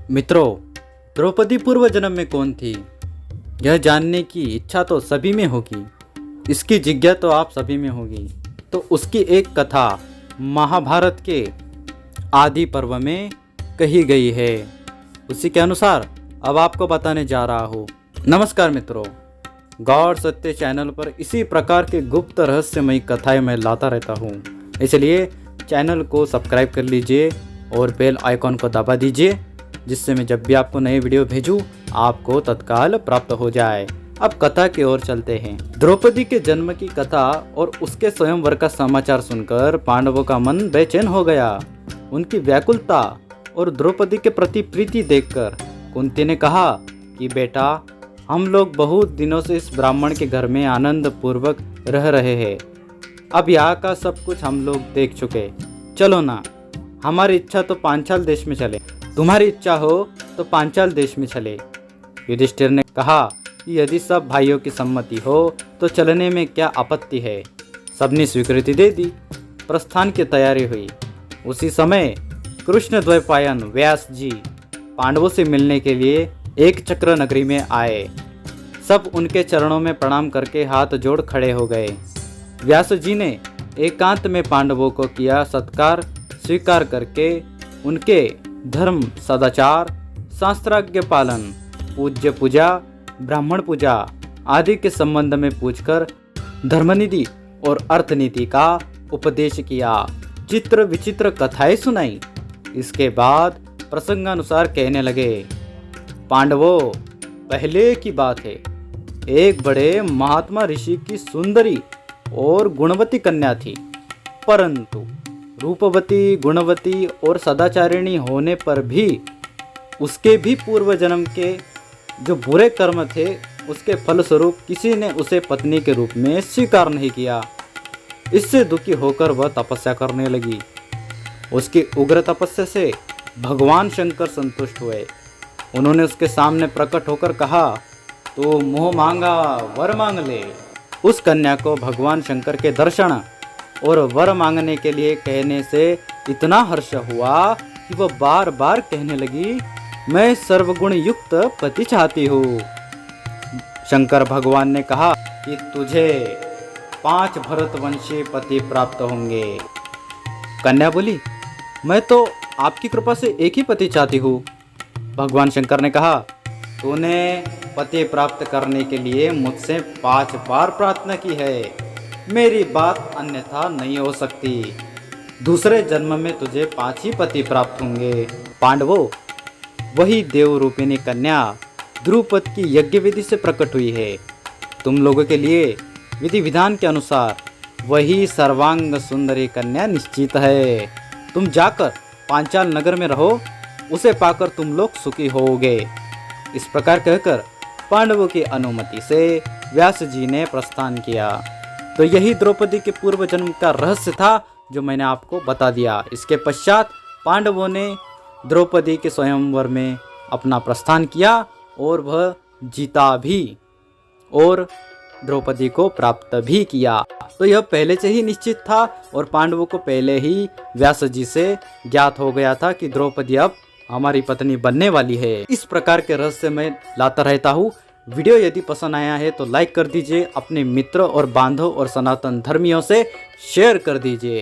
मित्रों, द्रौपदी पूर्व जन्म में कौन थी, यह जानने की इच्छा तो सभी में होगी। इसकी जिज्ञासा तो आप सभी में होगी। तो उसकी एक कथा महाभारत के आदि पर्व में कही गई है। उसी के अनुसार अब आपको बताने जा रहा हूँ। नमस्कार मित्रों, गौर सत्य चैनल पर इसी प्रकार के गुप्त रहस्यमयी कथाएं मैं लाता रहता हूँ। इसलिए चैनल को सब्सक्राइब कर लीजिए और बेल आइकॉन को दबा दीजिए, जिससे मैं जब भी आपको नए वीडियो भेजूं आपको तत्काल प्राप्त हो जाए। अब कथा की ओर चलते हैं। द्रौपदी के जन्म की कथा और उसके स्वयंवर का समाचार सुनकर पांडवों का मन बेचैन हो गया। उनकी व्याकुलता और द्रौपदी के प्रति प्रीति देखकर कुंती ने कहा कि बेटा, हम लोग बहुत दिनों से इस ब्राह्मण के घर में आनंद पूर्वक रह रहे हैं। अब यहाँ का सब कुछ हम लोग देख चुके। चलो ना, हमारी इच्छा तो पांचाल देश में चले। तुम्हारी इच्छा हो तो पांचाल देश में चले। युधिष्ठिर ने कहा कि यदि सब भाइयों की सम्मति हो तो चलने में क्या आपत्ति है। सबने स्वीकृति दे दी। प्रस्थान की तैयारी हुई। उसी समय कृष्णद्वैपायन व्यास जी पांडवों से मिलने के लिए एक चक्र नगरी में आए। सब उनके चरणों में प्रणाम करके हाथ जोड़ खड़े हो गए। व्यास जी ने एकांत में पांडवों को किया सत्कार स्वीकार करके उनके धर्म, सदाचार, शास्त्राज्ञ पालन, पूज्य पूजा, ब्राह्मण पूजा आदि के संबंध में पूछकर धर्मनिधि और अर्थनीति का उपदेश किया। चित्र विचित्र कथाएं सुनाई। इसके बाद प्रसंगानुसार कहने लगे, पांडवों, पहले की बात है, एक बड़े महात्मा ऋषि की सुंदरी और गुणवती कन्या थी। परंतु रूपवती, गुणवती और सदाचारिणी होने पर भी उसके भी पूर्व जन्म के जो बुरे कर्म थे, उसके फलस्वरूप किसी ने उसे पत्नी के रूप में स्वीकार नहीं किया। इससे दुखी होकर वह तपस्या करने लगी। उसकी उग्र तपस्या से भगवान शंकर संतुष्ट हुए। उन्होंने उसके सामने प्रकट होकर कहा, तो मोह मांगा वर मांग ले। उस कन्या को भगवान शंकर के दर्शन और वर मांगने के लिए कहने से इतना हर्ष हुआ कि वह बार बार कहने लगी, मैं सर्वगुण युक्त पति चाहती हूँ। शंकर भगवान ने कहा कि तुझे 5 भरतवंशी पति प्राप्त होंगे। कन्या बोली, मैं तो आपकी कृपा से एक ही पति चाहती हूँ। भगवान शंकर ने कहा, तूने पति प्राप्त करने के लिए मुझसे 5 बार प्रार्थना की है। मेरी बात अन्यथा नहीं हो सकती। दूसरे जन्म में तुझे 5 ही पति प्राप्त होंगे। पांडवों, वही देव रूपिणी कन्या द्रुपद की यज्ञ विधि से प्रकट हुई है। तुम लोगों के लिए विधि विधान के अनुसार वही सर्वांग सुंदरी कन्या निश्चित है। तुम जाकर पांचाल नगर में रहो, उसे पाकर तुम लोग सुखी होोगे। इस प्रकार कहकर पांडवों की अनुमति से व्यास जी ने प्रस्थान किया। तो यही द्रौपदी के पूर्व जन्म का रहस्य था जो मैंने आपको बता दिया। इसके पश्चात पांडवों ने द्रौपदी के स्वयंवर में अपना प्रस्थान किया और वह जीता भी और द्रौपदी को प्राप्त भी किया। तो यह पहले से ही निश्चित था और पांडवों को पहले ही व्यास जी से ज्ञात हो गया था कि द्रौपदी अब हमारी पत्नी बनने वाली है। इस प्रकार के रहस्य मैं लाता रहता हूँ। वीडियो यदि पसंद आया है तो लाइक कर दीजिए, अपने मित्र और बांधव और सनातन धर्मियों से शेयर कर दीजिए।